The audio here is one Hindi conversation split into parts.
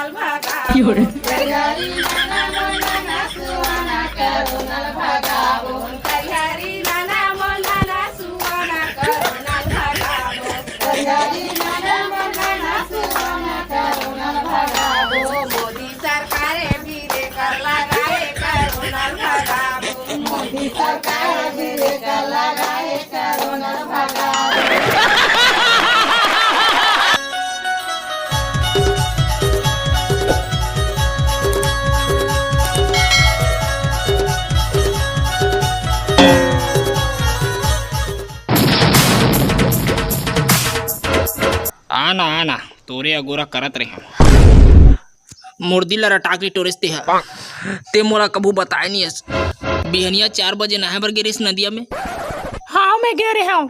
नल भगाबो करिहरी नाना मोना नासुआना करो नल भगाबो करिहरी नाना मोना नासुआना करो नल भगाबो करिहरी नाना मोना नासुआना करो नल भगाबो मोदी सरकारे भी कर लगाए करो नल भगाबो मोदी सरकार भी कर लगाए करो नल भगाबो। आना आना तोरे अगोरा करत रहे मुर्दी ला रटाकी टोरिस्ते है ते मोला कबू बताए नहीं है बिहनिया 4 बजे नहाए बर गिरिस नदिया में। हाँ मैं गे रहे हूँ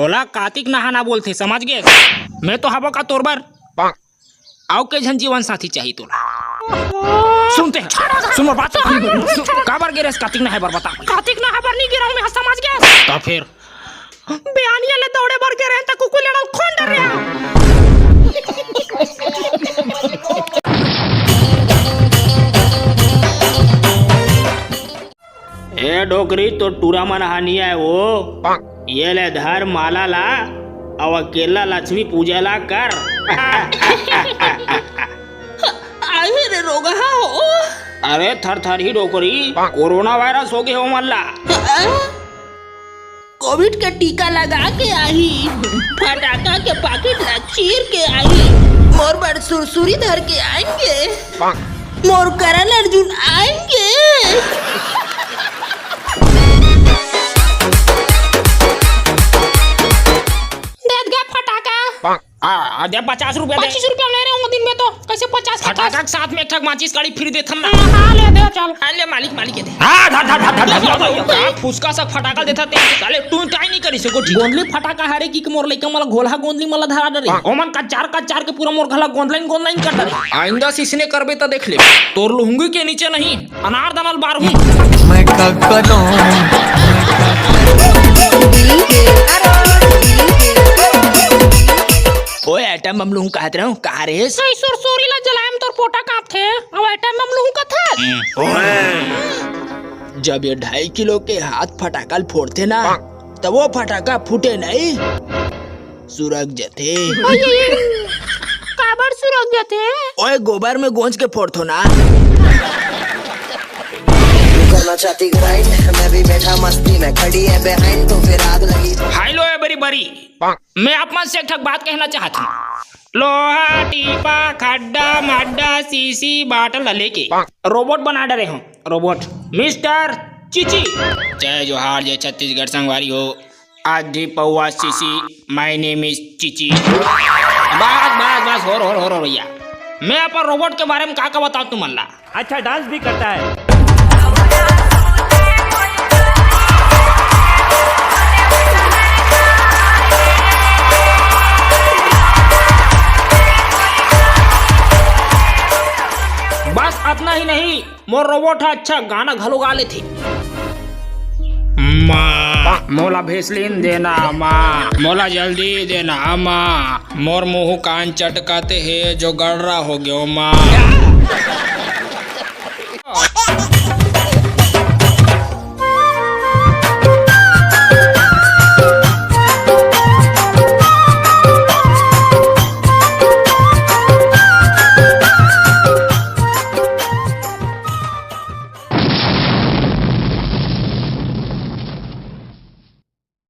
ओला कार्तिक नहाना बोलते समझ गए मैं तो हवा का तोर बर आओ के झन जीवन साथी चाहिए तोला सुनते हैं सुन मोर बात काबर गिरिस कार्तिक नहाए बर बता कार्तिक नहाए बर नहीं गिरा मैं समझ गया तो फिर बेआनिया ले दौड़े बर के रहता कुकु लड़ल खोन डर रहा ए डोकरी तो टूरा मन हानि है वो ये ले धर माला ला और अकेला लक्ष्मी पूजा ला कर आए रे रोगा हो अरे थर थर ही डोकरी कोरोना वायरस हो गए हो मल्ला कोविड का टीका लगा के आई फटाका के पैकेट ला चीर के आई मोर बड़ सुरसुरी धर के आएंगे मोर करण अर्जुन आएंगे दे 50 रुपया 25 रुपया ले रहे हूँ दिन में तो कैसे 50 फटाका के साथ में एक ठक माचिस गाड़ी फ्री देत हम ना हां ले दे चल हां ले मालिक मालिक दे हां धर धर धर धर फुसका सा फटाका देता ते साले तू टाई नहीं करी सको गोंदली फटाका हरे की मोर लइका मला घोलहा गोंदली मला धरा डरे ओमन का चार के पूरा मोर घला गोंदलाइन कर डरे आइंदा सिसने करबे त देख ले तोर लुंगी के नीचे नहीं अनार दानल बार हूं मैं का करो ओए आइटम बम लूं कहत रहूं कहा रे सही सुरसुरी ला जलाएम तोर पोटा काप थे और आइटम बम लूं कथा ओए जब ये 2.5 किलो के हाथ फटाकल फोड़ते ना तब वो फटाका फूटे नहीं सुरग जथे काबर सुरग जथे ओए गोबर में गोंज के फोड़तो ना करना चाहती ग्राइंड मैं भी बैठा मस्ती में खड़ी है बिहाइंड तो फिर आग लगी हाय लो है बरी बरी मैं आप मन से एक ठक बात कहना चाहता हूँ लोहा टीपा खड्डा मड्डा सीसी बाटल लेके रोबोट बना डरे हूँ रोबोट मिस्टर चिची जय जोहार जय छत्तीसगढ़ संगवारी हो आधी पौवा CC my name is Chichi बस हो भैया मैं अपन रोबोट के बारे में क्या बताऊँ तुम अल्लाह अच्छा डांस भी करता है बस इतना ही नहीं मोर रोबोट अच्छा गाना घलो गा लेथे माँ मोला भेसलिन देना माँ मोला जल्दी देना माँ मोर मुँह कान चटकाते है जो गड़रा हो गयो माँ